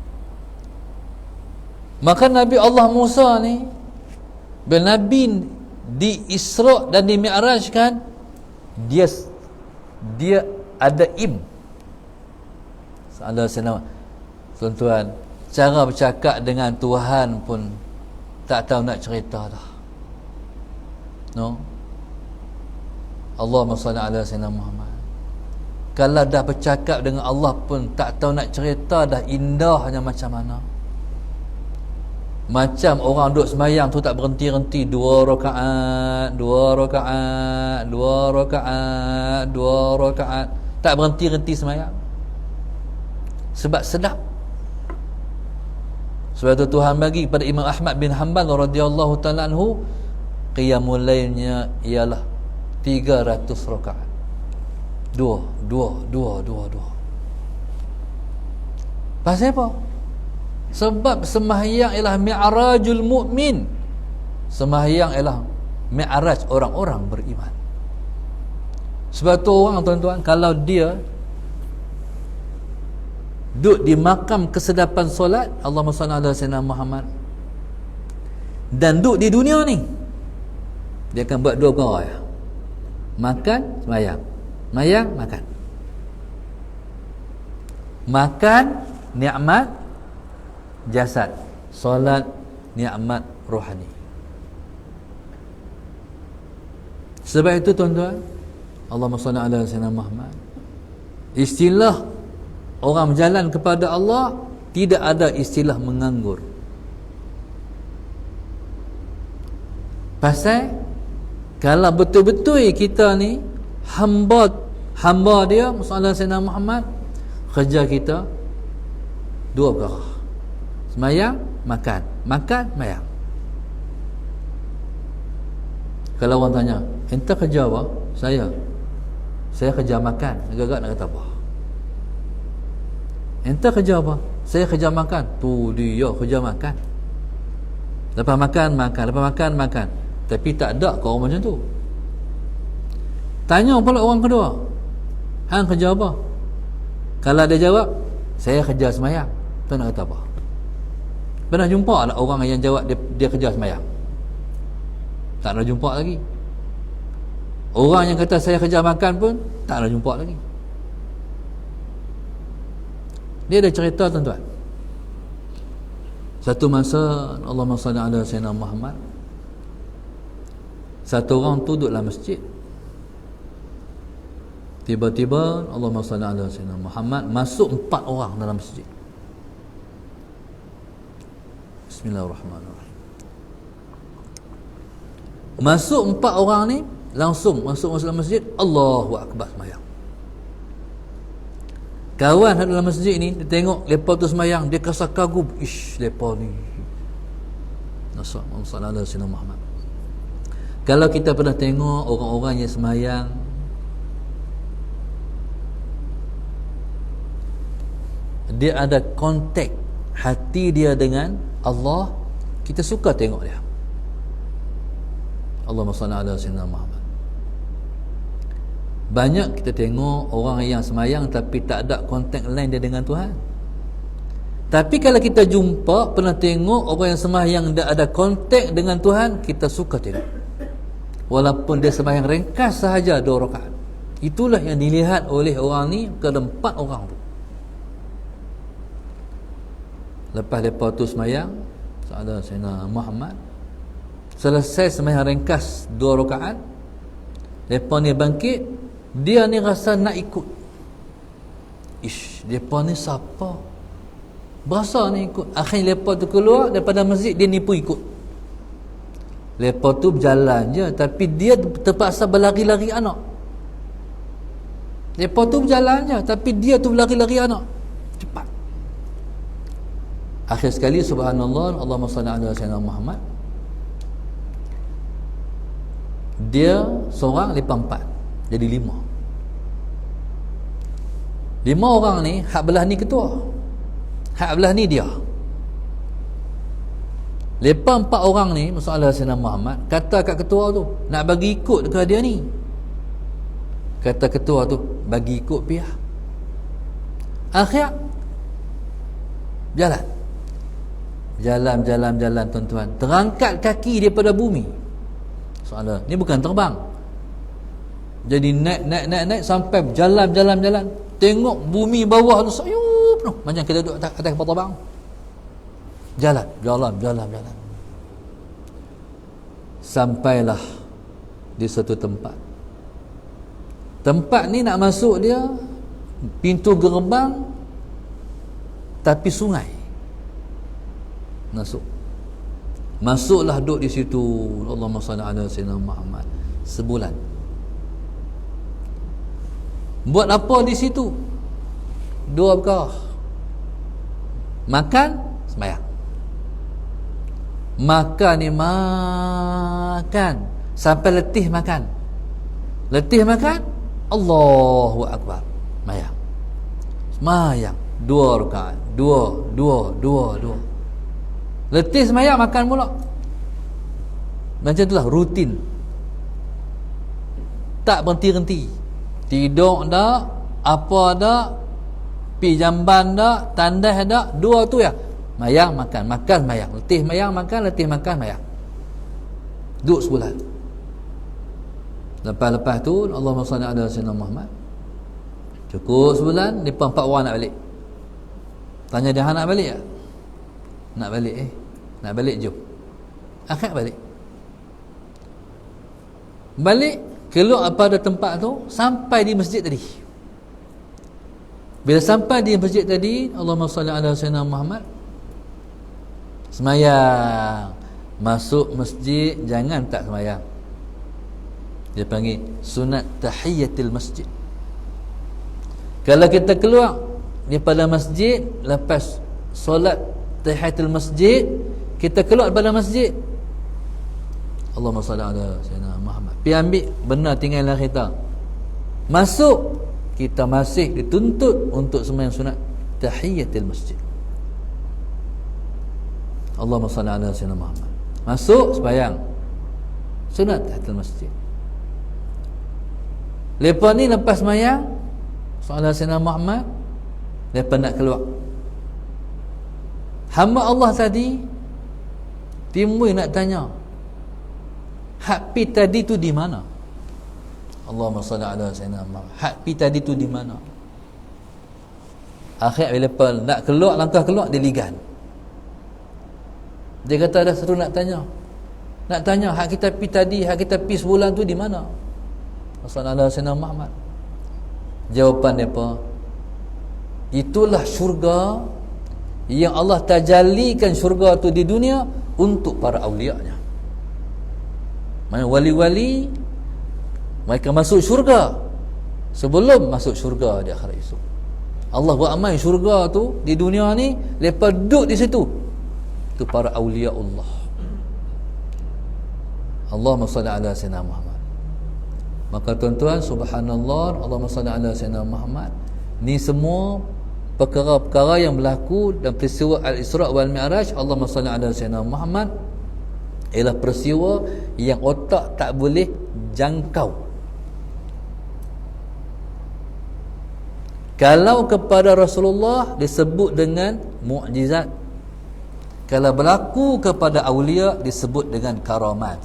Maka Nabi Allah Musa ni, bila Nabi di Isra' dan di Mi'rajkan, dia ada Salah senang. Tuan-tuan, cara bercakap dengan Tuhan pun tak tahu nak cerita dah. No. Allahumma salli ala sayyidina Muhammad. Kalau dah bercakap dengan Allah pun tak tahu nak cerita dah indahnya macam mana. Macam orang duduk sembahyang tu tak berhenti-henti, 2 rakaat, 2 rakaat, 2 rakaat, 2 rakaat, tak berhenti-henti sembahyang. Sebab sedap. Sebab tu Tuhan bagi pada Imam Ahmad bin Hanbal radhiyallahu ta'ala anhu, qiyamul lailnya ialah 300 rakaat. 2. Pasal apa? Sebab sembahyang ialah mi'rajul mu'min. Sembahyang ialah mi'raj orang-orang beriman. Sebab tu orang, tuan-tuan, kalau dia duduk di makam kesedapan solat, Allahumma salli ala sayyidina Muhammad, dan duduk di dunia ni, dia akan buat 2 perkara ya. Makan, sembahyang. Sembahyang, makan. Makan, nikmat jasad. Solat, nikmat rohani. Sebab itu, tuan-tuan, Allahumma salli ala sayyidina Muhammad, istilah orang berjalan kepada Allah tidak ada istilah menganggur. Pasal kalau betul-betul kita ni hamba dia, sallallahu alaihi wasallam Muhammad, kerja kita 2 perkara. Sembahyang, makan. Makan, sembahyang. Kalau orang tanya, "Ente kerja apa?" Saya kerja makan. Agak-agak nak kata apa? Ente kerja apa? Saya kerja makan. Tu dia kerja makan. Lepas makan, makan. Lepas makan, makan. Tapi tak ada kau orang macam tu. Tanya pula orang kedua, hang kerja apa? Kalau dia jawab, saya kerja sembahyang, tu nak kata apa? Pernah jumpa tak orang yang jawab dia kerja sembahyang? Tak pernah jumpa lagi. Orang yang kata saya kerja makan pun tak pernah jumpa lagi. Dia ada cerita, tuan-tuan. Satu masa, Allahumma salli ala sayyidina Muhammad, satu orang tu duduk dalam masjid. Tiba-tiba Allahumma salli ala sayyidina Muhammad, masuk 4 orang dalam masjid. Bismillahirrahmanirrahim. Masuk 4 orang ni, langsung masuk dalam masjid, Allahu Akbar, sembahyang. Kawan ada dalam masjid ni, dia tengok lepas tu sembahyang, dia rasa kagum. Ish, lepas ni Allahumma salli ala sayyidina Muhammad. Kalau kita pernah tengok orang-orang yang sembahyang, dia ada kontak hati dia dengan Allah, kita suka tengok dia. Allahumma salli ala sayyidina Muhammad. Banyak kita tengok orang yang sembahyang tapi tak ada kontak lain dia dengan Tuhan. Tapi kalau kita jumpa, pernah tengok orang yang sembahyang dia ada kontak dengan Tuhan, kita suka tengok. Walaupun dia sembahyang ringkas sahaja 2 rakaat. Itulah yang dilihat oleh orang ni kepada 4 orang tu. Lepas tu sembahyang, ada Sayyidina Muhammad selesai sembahyang ringkas 2 rakaat, lepas ni bangkit, dia ni rasa nak ikut. Ish, depa ni siapa? Berasa ni ikut. Akhirnya lepas tu keluar daripada masjid, dia ni pun ikut. Lepas tu berjalan je, tapi dia terpaksa berlari-lari anak. Lepas tu berjalan je, tapi dia tu berlari-lari anak. Cepat. Akhir sekali, subhanallah, Allahumma salli ala sayyidina Muhammad, dia seorang lepas 4, jadi 5. 5 orang ni, hak belah ni ketua, hak belah ni dia. Lepas 4 orang ni, masalah Sayyidina Muhammad kata kat ketua tu, nak bagi ikut dekat dia ni. Kata ketua tu, bagi ikut pihak. Akhir jalan, tuan-tuan, terangkat kaki daripada bumi. Soalan ni bukan terbang, jadi naik sampai jalan. Tengok bumi bawah tu sayup, macam kita duduk atas kapal terbang. Jalan. Sampailah di satu tempat. Tempat ni nak masuk dia pintu gerbang, tapi sungai. Masuklah duduk di situ. Allahumma salli ala sayyidina Muhammad. Sebulan. Buat apa di situ? 2 perkara. Makan, sembahyang. Makan ni makan sampai letih makan. Allahu Akbar, sembahyang 2 rakaat, 2. Letih sembahyang, makan pula. Macam itulah rutin, tak berhenti-henti. Tidur dah, apa dah, pi jamban dah, tandas dah, 2 tu ya. Mayang makan, mayang, letih mayang makan, letih makan mayang. Duduk sebulan. Lepas tu Allahumma salli ala sayyidina Muhammad. Cukup sebulan, depa 4 orang nak balik. Tanya dia, nak balik tak? Nak balik nak balik, jom. Akhir balik keluar pada tempat tu, sampai di masjid tadi. Bila sampai di masjid tadi, Allahumma salli ala sayyidina Muhammad, semayang. Masuk masjid, jangan tak semayang. Dia panggil sunat tahiyatul masjid. Kalau kita keluar daripada masjid, lepas solat tahiyatul masjid, kita keluar daripada masjid, Allahumma salli ala sayyidina Muhammad, pergi ambil benda tinggal dalam kereta, masuk, kita masih dituntut untuk sembahyang sunat tahiyatul masjid. Allahumma salli ala sayyidina Muhammad, masuk sembahyang sunat tahiyatul masjid. Lepas ni, lepas sembahyang salat sayyidina Muhammad, lepas nak keluar, Hamba Allah tadi timbul nak tanya, hak pi tadi tu di mana? Allahumma salli ala sayyidina Muhammad. Hak pi tadi tu di mana? Akhir bila nak keluar, langkah keluar, dia ligan. Dia kata ada satu nak tanya hak kita pi tadi, hak kita pi sebulan tu di mana? Sallallahu alaihi wasallam Muhammad. Jawapan dia apa? Itulah syurga yang Allah tajallikan syurga tu di dunia untuk para awliya-Nya. Maksudnya wali-wali mereka masuk syurga sebelum masuk syurga di akhirat esok. Allah buat amal syurga tu di dunia ni, lepas duduk di situ, itu para awliya Allah. Allahumma salli ala sayyidina Muhammad. Maka tuan-tuan, subhanallah, Allahumma salli ala sayyidina Muhammad. Ni semua perkara-perkara yang berlaku dalam peristiwa Al-Isra' wal Mi'raj. Allahumma salli ala sayyidina Muhammad ialah peristiwa yang otak tak boleh jangkau. Kalau kepada Rasulullah disebut dengan mukjizat, kalau berlaku kepada awliya disebut dengan karamat.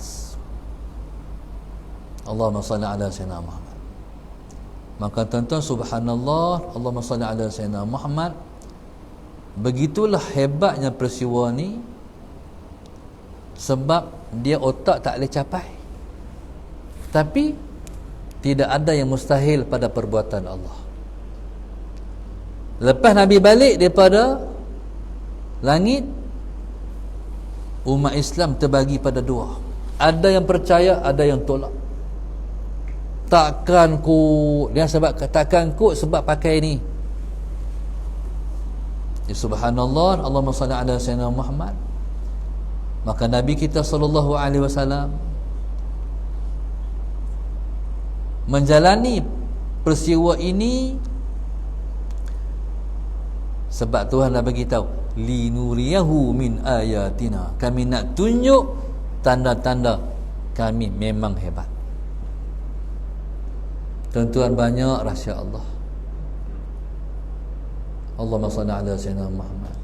Allahumma salli ala sayyidina Muhammad. Maka tuan-tuan, subhanallah, Allahumma salli ala sayyidina Muhammad. Begitulah hebatnya peristiwa ni, sebab dia otak tak boleh capai. Tapi tidak ada yang mustahil pada perbuatan Allah. Lepas Nabi balik daripada langit, umat Islam terbagi pada dua. Ada yang percaya, ada yang tolak. Takkan kot, dia sebab takkan kot sebab pakai ni. Ya, subhanallah, Allahumma salli ala sayyidina Muhammad. Maka Nabi kita sallallahu alaihi wasallam menjalani peristiwa ini sebab Tuhan dah bagi tahu, linuriyahu min ayatina, kami nak tunjuk tanda-tanda kami memang hebat. Tuan-tuan, banyak rahsia Allah. Allahumma salli ala sayyidina Muhammad.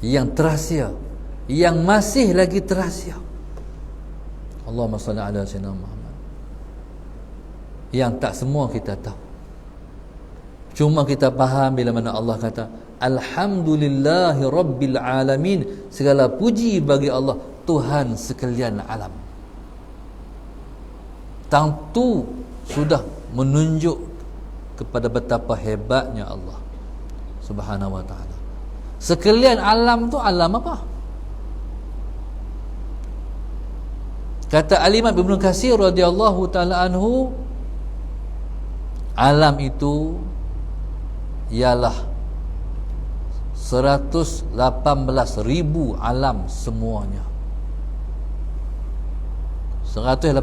Yang terahsia, yang masih lagi terahsia. Allahumma salli ala sayyidina Muhammad. Yang tak semua kita tahu. Cuma kita faham bila mana Allah kata alhamdulillahi rabbil alamin, segala puji bagi Allah, Tuhan sekalian alam. Tentu sudah menunjuk kepada betapa hebatnya Allah Subhanahu wa ta'ala. Sekalian alam tu alam apa? Kata Al-Imam Ibn Katsir radhiyallahu ta'ala anhu, alam itu ialah 118,000 alam semuanya. 118,000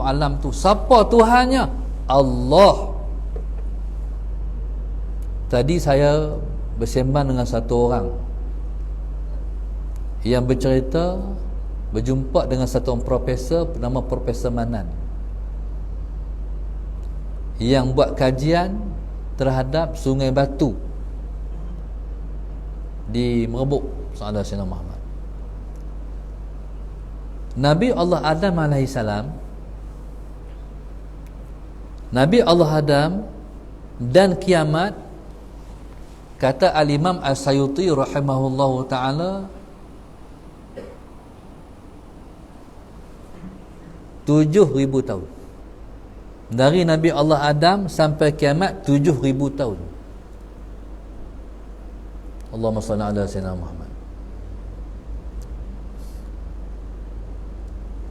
alam tu. Siapa Tuhannya? Allah. Tadi saya bersembang dengan satu orang yang bercerita, berjumpa dengan satu orang profesor bernama Profesor Manan, yang buat kajian terhadap Sungai Batu di Merebuk, Sallallahu Alaihi Muhammad. Nabi Allah Adam alaihissalam, Nabi Allah Adam dan kiamat, kata Al-Imam As-Sayuti rahimahullahu ta'ala, 7,000 tahun. Dari Nabi Allah Adam sampai kiamat 7,000 tahun. Allahumma salli ala sayyidina Muhammad.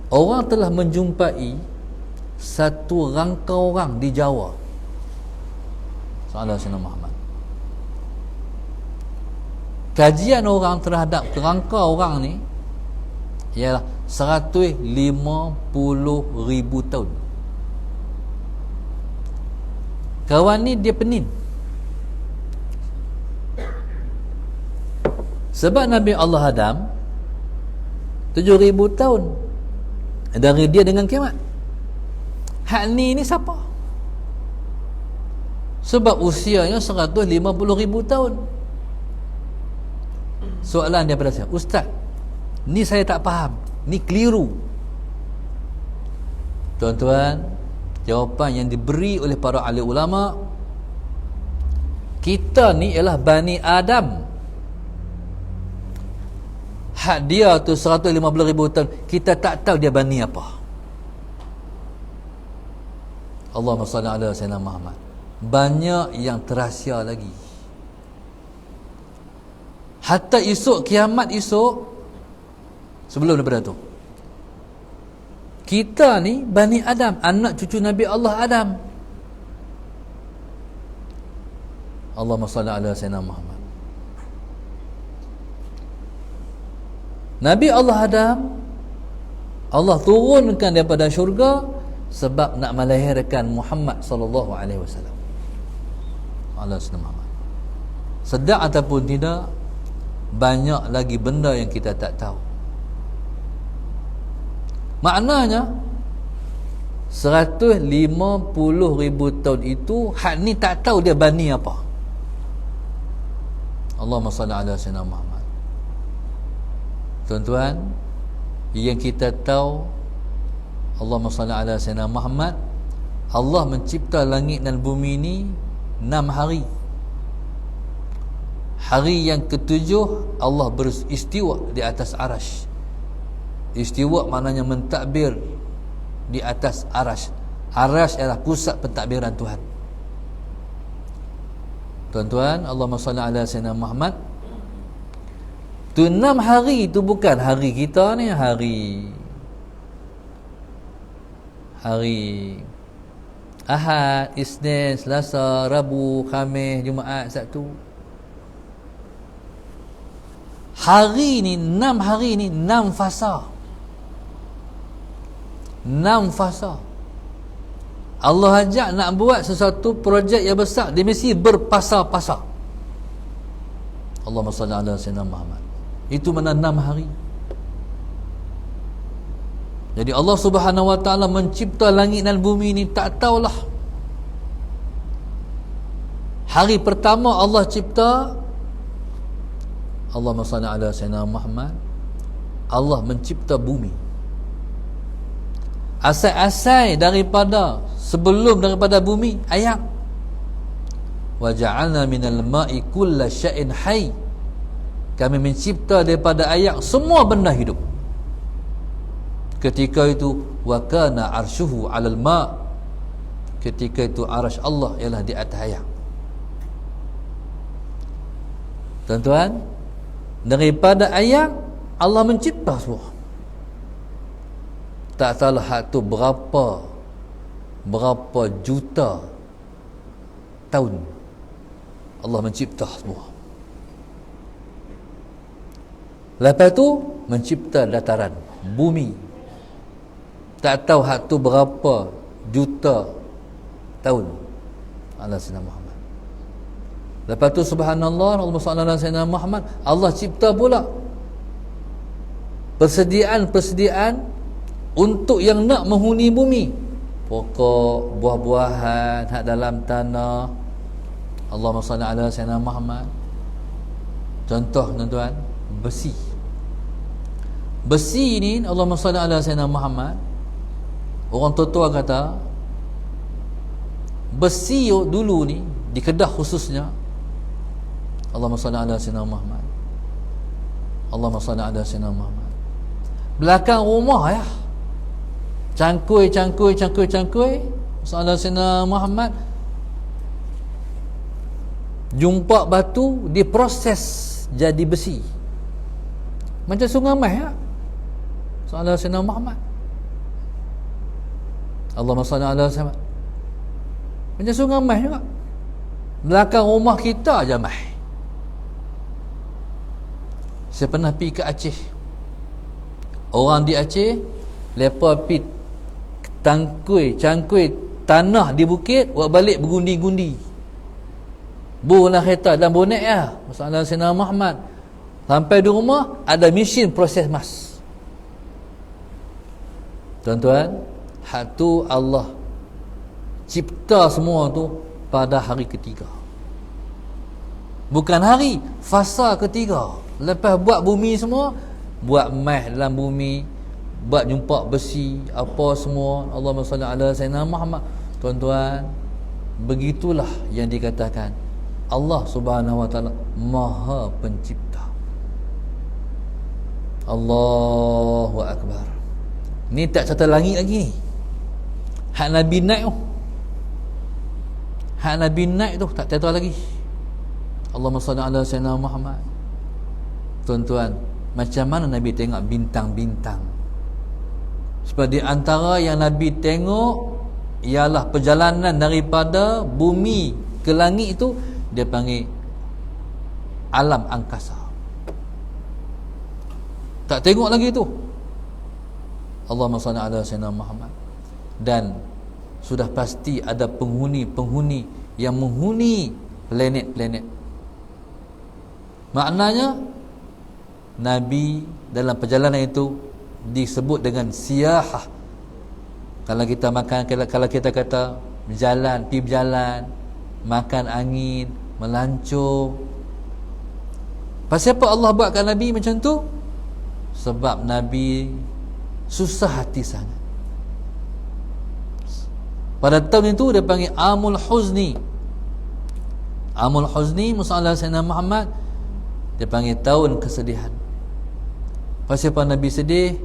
Orang telah menjumpai satu rangka orang di Jawa, sallallahu alaihi wasallam Muhammad. Kajian orang terhadap rangka orang ni ialah 150,000 tahun. Kawan ni dia penin. Sebab Nabi Allah Adam 7,000 tahun dari dia dengan kiamat. Hak ni siapa? Sebab usianya 150,000 tahun. soalan daripada saya, Ustaz, ni saya tak faham, ni keliru. Tuan-tuan, jawapan yang diberi oleh para ahli ulama, kita ni ialah Bani Adam. Hak dia tu 150,000 tahun, kita tak tahu dia Bani apa. Allahumma salli ala sayyidina Muhammad. Banyak yang terahsia lagi. Hatta esok kiamat esok, sebelum daripada tu, kita ni Bani Adam, anak cucu Nabi Allah Adam. Allahumma salli ala sayyidina Muhammad. Nabi Allah Adam, Allah turunkan daripada syurga sebab nak melahirkan Muhammad sallallahu alaihi wasallam. Allah Muhammad. Sedar ataupun tidak, banyak lagi benda yang kita tak tahu. Maknanya 150,000 tahun itu hak ni tak tahu dia Bani apa. Allahumma salli ala sayyidina Muhammad. Tuan-tuan, yang kita tahu, Allahumma salli ala sayyidina Muhammad, Allah mencipta langit dan bumi ini 6 hari. Hari yang ketujuh Allah beristiwa di atas arash. Istiwa maknanya mentadbir di atas arash. Arash adalah pusat pentadbiran Tuhan. Tuan-tuan, Allahumma salli ala sayyidina Muhammad. Tu 6 hari tu bukan hari kita ni, hari Ahad, Isnin, Selasa, Rabu, Khamis, Jumaat, Sabtu. Hari ni, 6 hari ni 6 fasa. 6 fasa. Allah ajak nak buat sesuatu projek yang besar, dia mesti berpasa-pasa. Allahumma salli ala sayyidina Muhammad. Itu mana 6 hari. Jadi Allah Subhanahu wa taala mencipta langit dan bumi ni tak tahulah. Hari pertama Allah cipta, Allahumma salli ala sayyidina Muhammad, Allah mencipta bumi. Asal-asal daripada sebelum daripada bumi ayat. Wa ja'alna minal ma'i kulla syai'in hayy. Kami mencipta daripada ayat semua benda hidup. Ketika itu wa kana arshuhu 'alal ma'. Ketika itu arasy Allah ialah di atas air. Tuan-tuan, daripada air Allah mencipta semua. Tak salah hak tu berapa juta tahun Allah mencipta semua. Lepas tu mencipta dataran, bumi. Tak tahu hak tu berapa juta tahun. Allah Sayyidina Muhammad. Lepas tu subhanallah, Allahumma salli ala Sayyidina Muhammad, Allah cipta pula persediaan untuk yang nak menghuni bumi. Pokok, buah-buahan hak dalam tanah. Allahumma salli ala Sayyidina Muhammad. Contoh tuan-tuan, besi. Besi ni Allahumma salli ala Sayyidina Muhammad. Orang tua-tua kata besi dulu ni di Kedah khususnya, Allahumma salli ala Sayyidina Muhammad, Allahumma salli ala Sayyidina Muhammad, belakang rumah ya, cangkui sallallahu Sayyidina Muhammad, jumpa batu diproses jadi besi macam Sungai Mai ya, sallallahu Sayyidina Muhammad, Allahumma salli ala Sayyidina Muhammad. Macam Sungai Mai juga, belakang rumah kita aja mai. Saya pernah pergi ke Aceh. Orang di Aceh lepa pi cangkui tanah di bukit, buat balik bergundi-gundi. Bulah kereta dan bonek ya, masalah Sayyidina Muhammad. Sampai di rumah ada mesin proses emas. Tuan-tuan, hak tu Allah cipta semua tu pada hari ketiga. Bukan hari, fasa ketiga. Lepas buat bumi semua, buat emas dalam bumi, buat jumpa besi, apa semua. Allahumma salli ala sayyidina Muhammad. Tuan-tuan, begitulah yang dikatakan Allah Subhanahu wa taala Maha Pencipta. Allahu akbar. Ni tak cerita langit lagi ni. Hak Nabi naik tu. Hak Nabi naik tu tak tahu lagi. Allahumma salli ala sayyidina Muhammad. Tuan-tuan, macam mana Nabi tengok bintang-bintang? Sebab di antara yang Nabi tengok ialah perjalanan daripada bumi ke langit itu, dia panggil alam angkasa. Tak tengok lagi tu. Allahumma salli ala sayyidina Muhammad. Dan sudah pasti ada penghuni-penghuni yang menghuni planet-planet. Maknanya Nabi dalam perjalanan itu disebut dengan siyahah. Kalau kita makan, kalau kita kata berjalan, pergi berjalan, makan angin, melancong. Pasal apa Allah buatkan Nabi macam tu? Sebab Nabi susah hati sangat. Pada tahun itu dia panggil Amul Huzni. Amul Huzni, Musa Sayyidina Muhammad, dia panggil tahun kesedihan. Pasal apa Nabi sedih?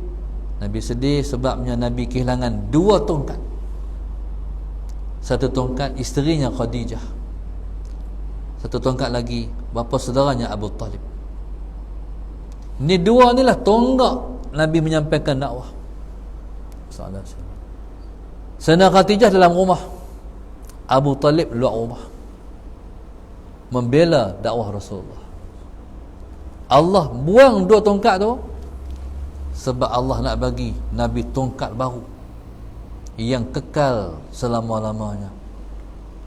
Nabi sedih sebabnya Nabi kehilangan 2 tongkat. Satu tongkat isterinya Khadijah, satu tongkat lagi bapa saudaranya Abu Talib. Ni 2 ni lah tonggak Nabi menyampaikan dakwah. Sayyidina Khadijah dalam rumah, Abu Talib luar rumah, membela dakwah Rasulullah. Allah buang 2 tongkat tu sebab Allah nak bagi Nabi tongkat baru yang kekal selama-lamanya,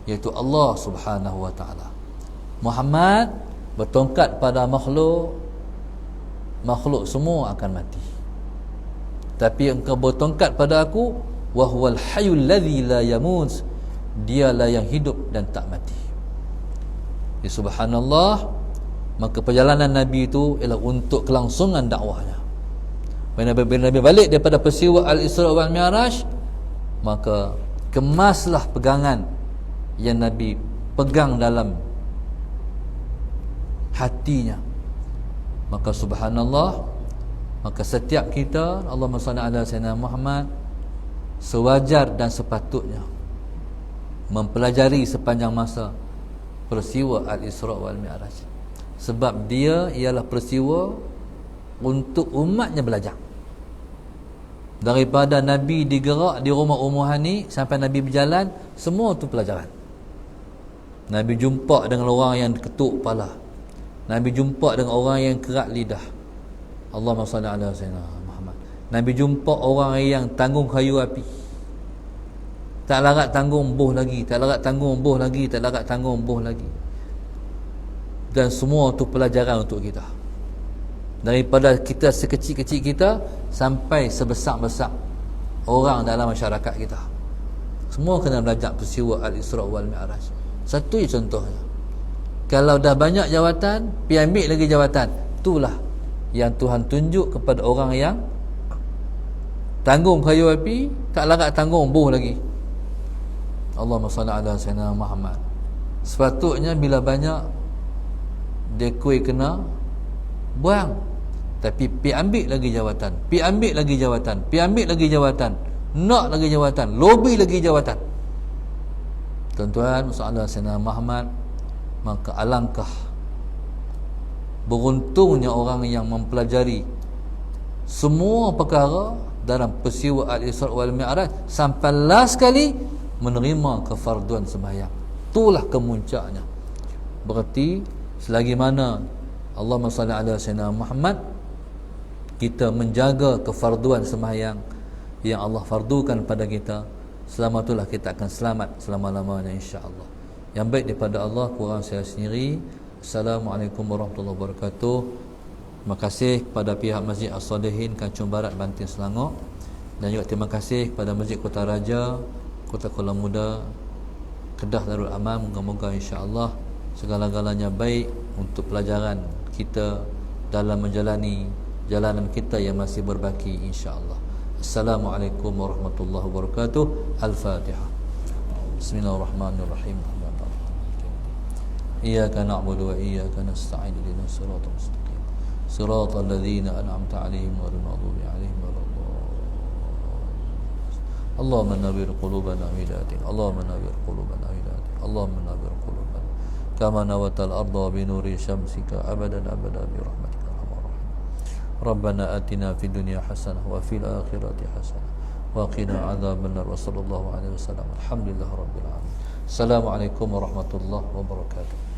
iaitu Allah Subhanahu wa taala. Muhammad bertongkat pada makhluk semua akan mati. Tapi engkau bertongkat pada aku, wa huwal hayyul ladzi la yamut, dialah yang hidup dan tak mati. Ya subhanallah. Maka perjalanan Nabi itu ialah untuk kelangsungan dakwahnya. Bila Nabi balik daripada peristiwa Al-Isra wal Mi'raj, maka kemaslah pegangan yang Nabi pegang dalam hatinya. Maka subhanallah, maka setiap kita, Allahumma salli ala sayyidina Muhammad, sewajar dan sepatutnya mempelajari sepanjang masa peristiwa Al-Isra wal Mi'raj. Sebab dia ialah peristiwa untuk umatnya belajar. Daripada Nabi digerak di rumah Ummu Hani sampai Nabi berjalan, semua tu pelajaran. Nabi jumpa dengan orang yang ketuk kepala, Nabi jumpa dengan orang yang kerak lidah. Allahumma salli ala sayyidina Muhammad. Nabi jumpa orang yang tanggung kayu api, tak larat tanggung buh lagi, tak larat tanggung buh lagi, tak larat tanggung buh lagi. Dan semua tu pelajaran untuk kita. Daripada kita sekecil-kecil kita sampai sebesar-besar orang dalam masyarakat kita, semua kena belajar peristiwa Al-Isra wal Mi'raj. Satu je contohnya. Kalau dah banyak jawatan, pergi ambil lagi jawatan. Itulah yang Tuhan tunjuk kepada orang yang tanggung kayu api, tak larat tanggung buh lagi. Allahumma salli ala sayyidina Muhammad. Sepatutnya bila banyak, dia kuih kena buang. Tapi pergi ambil lagi jawatan, pergi ambil lagi jawatan, pergi ambil lagi jawatan, nak lagi jawatan, lobby lagi jawatan. Tuan-tuan, masalah Sayyidina Muhammad, maka alangkah beruntungnya orang yang mempelajari semua perkara dalam peristiwa Al-Isra wal Mi'raj sampai last kali menerima kefarduan sembahyang. Itulah kemuncaknya. Berarti selagi mana Allahumma salli ala sayyidina Muhammad, kita menjaga kefarduan sembahyang yang Allah fardukan pada kita, selama itulah kita akan selamat selama-lamanya insya-Allah. Yang baik daripada Allah, kurang saya sendiri. Assalamualaikum warahmatullahi wabarakatuh. Terima kasih kepada pihak Masjid As-Salihin Kancung Barat, Banting, Selangor, dan juga terima kasih kepada Masjid Kota Raja, Kota Kuala Muda, Kedah Darul Aman. Moga-moga insya-Allah segala-galanya baik untuk pelajaran kita dalam menjalani jalanan kita yang masih berbaki, insya-Allah. Assalamualaikum warahmatullahi wabarakatuh. Al-Fatihah. Bismillahirrahmanirrahim. Iyyaka na'budu wa iyyaka nasta'in. Ihdinas siratal mustaqim. Siratal ladzina an'amta 'alaihim ghairil maghdubi 'alaihim waladdallin. Allahumma nawwir qulubana bihidayatik. Allahumma nawwir qulubana bihidayatik. Allahumma nawwir qulubana kama nawatal arda bi nuri syamsika abadan abada bi rahmatika arhamar rahim. Rabbana atina fid dunya hasanah wa fil akhirati hasanah wa qina adzabannar. Wa sallallahu alaihi wasallam. Alhamdulillahirabbil alamin. Assalamualaikum warahmatullahi wabarakatuh.